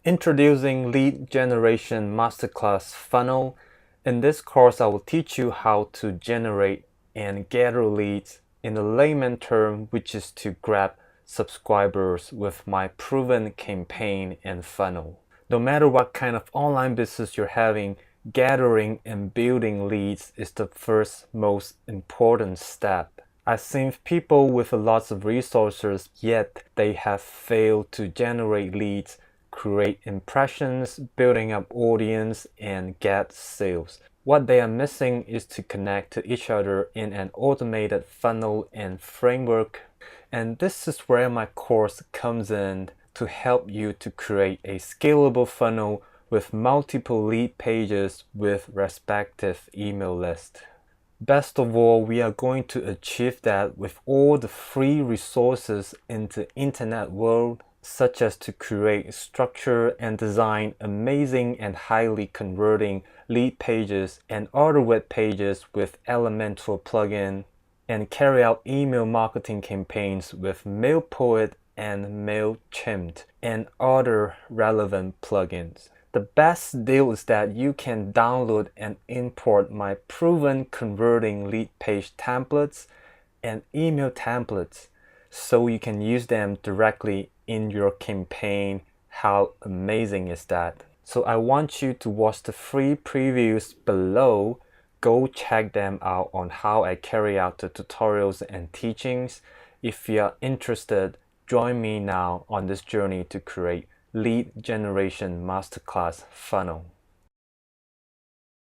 Introducing Lead Generation Masterclass Funnel. In this course, I will teach you how to generate and gather leads in the layman term, which is to grab subscribers with my proven campaign and funnel. No matter what kind of online business you're having, gathering and building leads is the first most important step. I've seen people with lots of resources, yet they have failed to generate leads, create impressions, building up audience, and get sales. What they are missing is to connect to each other in an automated funnel and framework. And this is where my course comes in to help you to create a scalable funnel with multiple lead pages with respective email list. Best of all, we are going to achieve that with all the free resources in the internet world, such as to create, structure, and design amazing and highly converting lead pages and other web pages with Elementor plugin, and carry out email marketing campaigns with MailPoet and MailChimp and other relevant plugins. The best deal is that you can download and import my proven converting lead page templates and email templates so you can use them directly in your campaign. How amazing is that? So I want you to watch the free previews below. Go check them out on how I carry out the tutorials and teachings. If you are interested, join me now on this journey to create Lead Generation Masterclass Funnel.